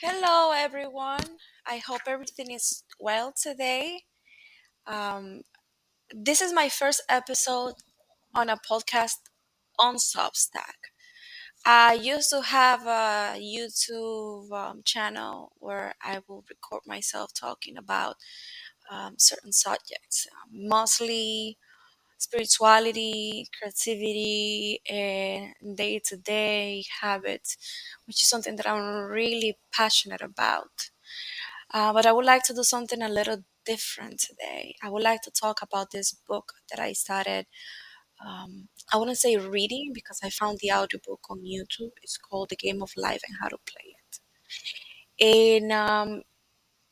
Hello, everyone. I hope everything is well today. Um, this is my first episode on a podcast on Substack. I used to have a YouTube channel where I will record myself talking about certain subjects, mostly spirituality, creativity, and day to day habits, which is something that I'm really passionate about. But I would like to do something a little different today. I would like to talk about this book that I started. I wouldn't say reading because I found the audiobook on YouTube. It's called The Game of Life and How to Play It. And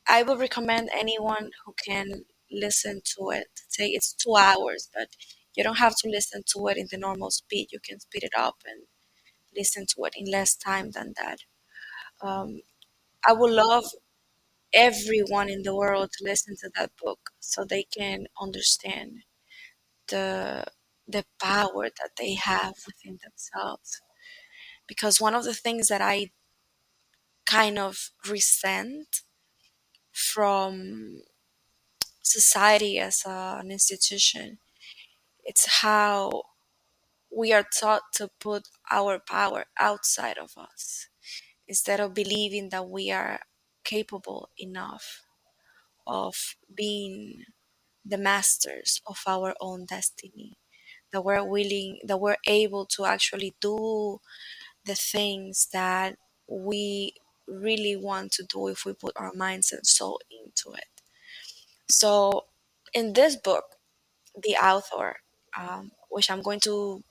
I would recommend anyone who can listen to it. Say it's 2 hours, but you don't have to listen to it in the normal speed. You can speed it up and listen to it in less time than that. Um, I would love everyone in the world to listen to that book so they can understand the the power that they have within themselves. Because one of the things that I kind of resent from society as an institution, it's how we are taught to put our power outside of us instead of believing that we are capable enough of being the masters of our own destiny, that we're willing, that we're able to actually do the things that we really want to do if we put our minds and soul into it. So, in this book, the author, which I'm going to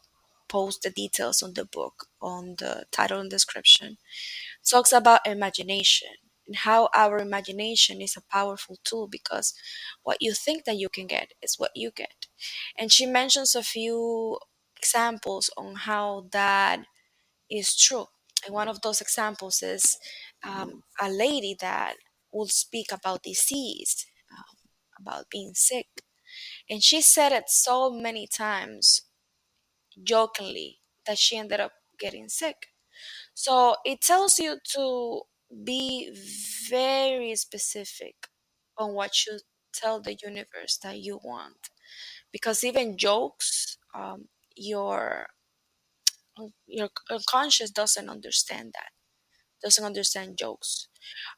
post the details on the book on the title and description, talks about imagination and how our imagination is a powerful tool because what you think that you can get is what you get. And she mentions a few examples on how that is true. And one of those examples is a lady that will speak about disease, about being sick. And she said it so many times jokingly that she ended up getting sick. So it tells you to be very specific on what you tell the universe that you want. Because even jokes, your unconscious doesn't understand that, doesn't understand jokes.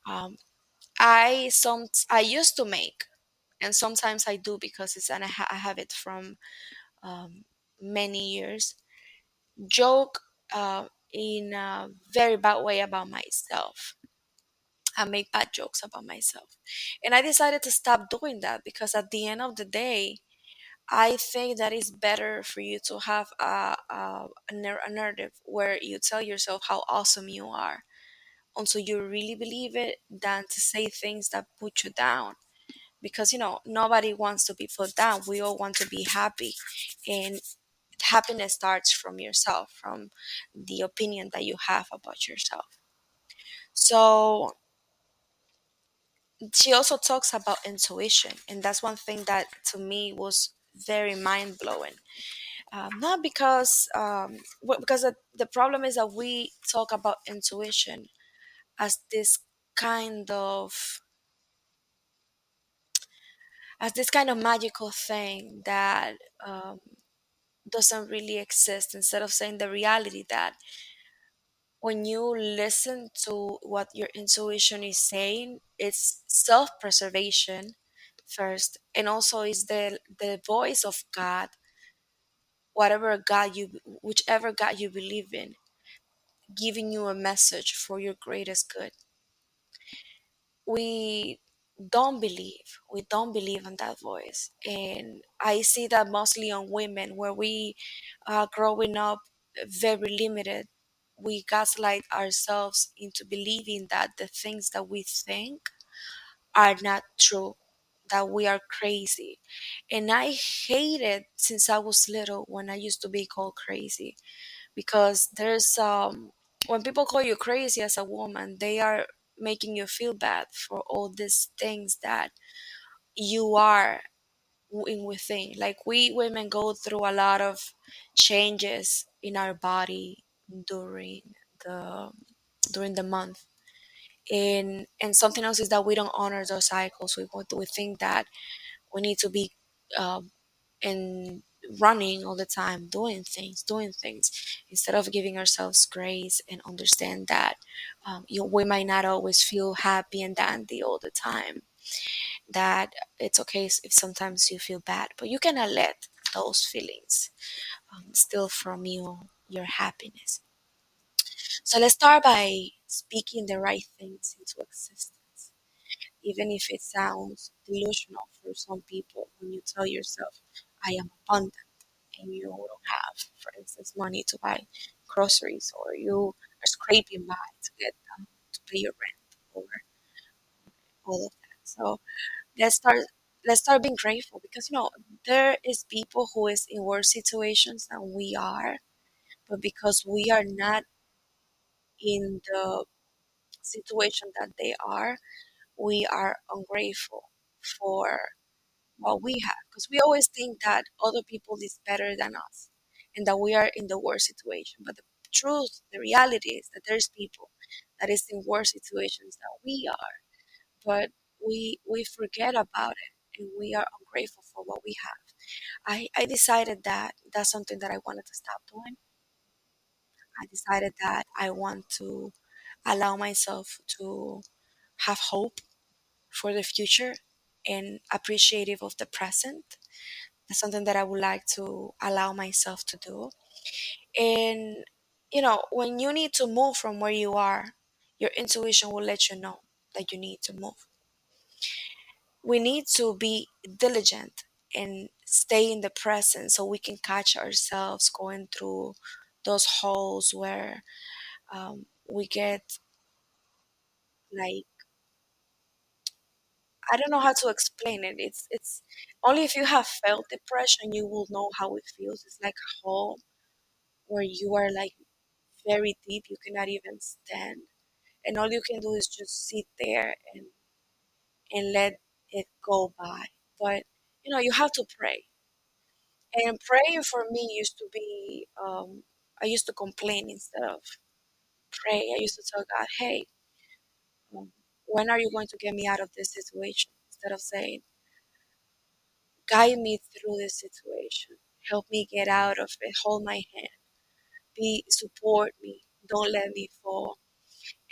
Um, I used to make, and sometimes I do because it's I have it from um, many years. Joke in a very bad way about myself. I make bad jokes about myself. And I decided to stop doing that because at the end of the day, I think that it's better for you to have a narrative where you tell yourself how awesome you are until you really believe it than to say things that put you down. Because, nobody wants to be put down. We all want to be happy. And happiness starts from yourself, from the opinion that you have about yourself. So she also talks about intuition, and that's one thing that to me was very mind blowing. Not because because the problem is that we talk about intuition as this kind of magical thing that doesn't really exist. Instead of saying the reality that when you listen to what your intuition is saying, it's self preservation first, and also is the voice of God, whichever God you believe in, giving you a message for your greatest good. We we don't believe in that voice, and I see that mostly on women, where we growing up very limited. We gaslight ourselves into believing that the things that we think are not true, that we are crazy. And I hated since I was little when I used to be called crazy, because there's when people call you crazy as a woman, they are making you feel bad for all these things that you are in within. Like, we women go through a lot of changes in our body during the during the month, And something else is that we don't honor those cycles. We think that we need to be um, in running all the time, doing things, instead of giving ourselves grace and understand that we might not always feel happy and dandy all the time. That it's okay if sometimes you feel bad, but you cannot let those feelings steal from you your happiness. So let's start by speaking the right things into existence, even if it sounds delusional for some people. When you tell yourself, I am abundant, and you don't have, for instance, money to buy groceries, or you are scraping by to get to pay your rent, or all of that. So let's start. Let's start being grateful, because there is people who is in worse situations than we are, but because we are not in the situation that they are, we are ungrateful for what we have, because we always think that other people is better than us and that we are in the worst situation. But the truth, the reality is that there's people that is in worse situations than we are, but we forget about it, and we are ungrateful for what we have. I decided that that's something that I wanted to stop doing. I decided that I want to allow myself to have hope for the future and appreciative of the present. That's something that I would like to allow myself to do. And when you need to move from where you are, your intuition will let you know that you need to move. We need to be diligent and stay in the present so we can catch ourselves going through those holes where we get, like, I don't know how to explain it. It's only if you have felt depression you will know how it feels. It's like a hole where you are like very deep, you cannot even stand, and all you can do is just sit there and let it go by. But you have to pray, and praying for me used to be, I used to complain instead of pray. I used to tell God, hey, um, when are you going to get me out of this situation, instead of saying, guide me through this situation, help me get out of it, hold my hand, be support me, don't let me fall.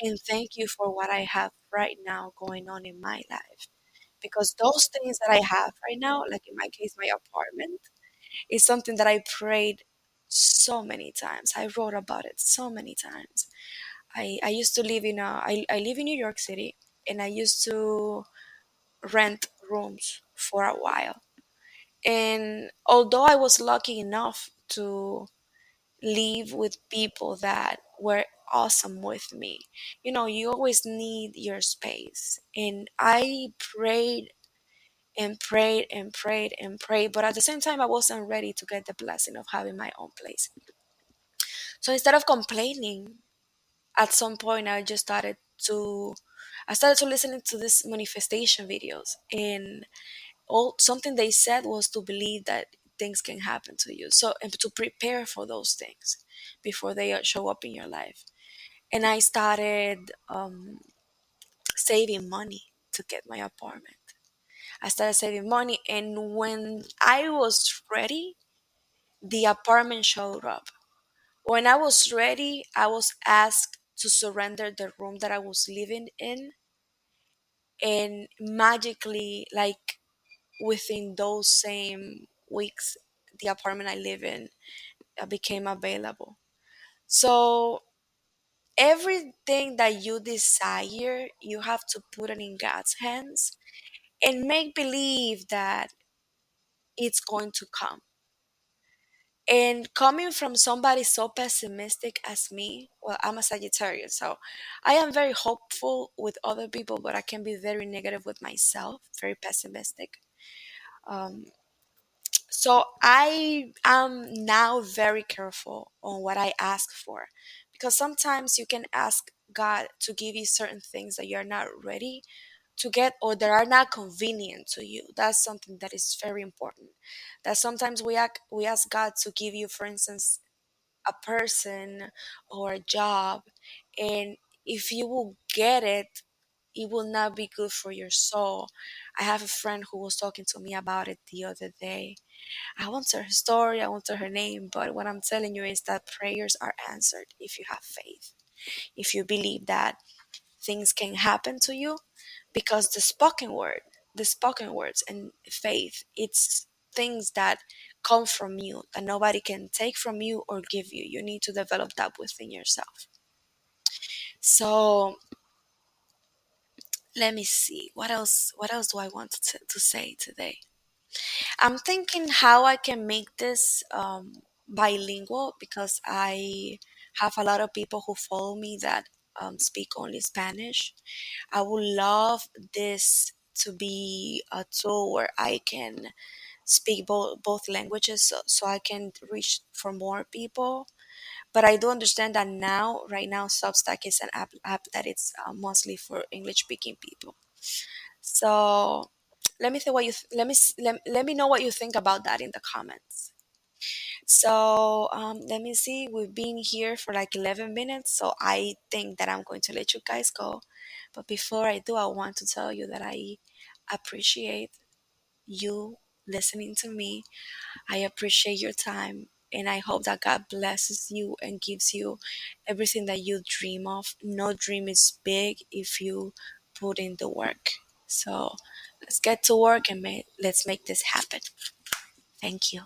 And thank you for what I have right now going on in my life. Because those things that I have right now, like in my case, my apartment, is something that I prayed so many times. I wrote about it so many times. I used to live I live in New York City, and I used to rent rooms for a while. And although I was lucky enough to live with people that were awesome with me. You always need your space. And I prayed and prayed and prayed and prayed, but at the same time, I wasn't ready to get the blessing of having my own place. So instead of complaining, at some point, I started to listening to these manifestation videos, and all something they said was to believe that things can happen to you, so, and to prepare for those things before they show up in your life. And I started saving money to get my apartment. I started saving money, and when I was ready, the apartment showed up. When I was ready, I was asked to surrender the room that I was living in, and magically, like, within those same weeks, the apartment I live in became available. So everything that you desire, you have to put it in God's hands and make believe that it's going to come. And coming from somebody so pessimistic as me, well, I'm a Sagittarius, so I am very hopeful with other people, but I can be very negative with myself, very pessimistic. Um, So I am now very careful on what I ask for, because sometimes you can ask God to give you certain things that you're not ready to get, or that are not convenient to you. That's something that is very important. That sometimes we ask God to give you, for instance, a person or a job, and if you will get it, it will not be good for your soul. I have a friend who was talking to me about it the other day. I won't tell her story, I won't tell her name, but what I'm telling you is that prayers are answered if you have faith. If you believe that things can happen to you, because the spoken words and faith, it's things that come from you that nobody can take from you or give you. You need to develop that within yourself. So let me see what else do I want to say today. I'm thinking how I can make this bilingual, because I have a lot of people who follow me that speak only Spanish. I would love this to be a tool where I can speak both languages, so I can reach for more people. But I do understand that right now, Substack is an app that it's mostly for English speaking people. So let me think what you let me know what you think about that in the comments. So let me see. We've been here for like 11 minutes, so I think that I'm going to let you guys go. But before I do, I want to tell you that I appreciate you listening to me. I appreciate your time, and I hope that God blesses you and gives you everything that you dream of. No dream is big if you put in the work. So let's get to work and let's make this happen. Thank you.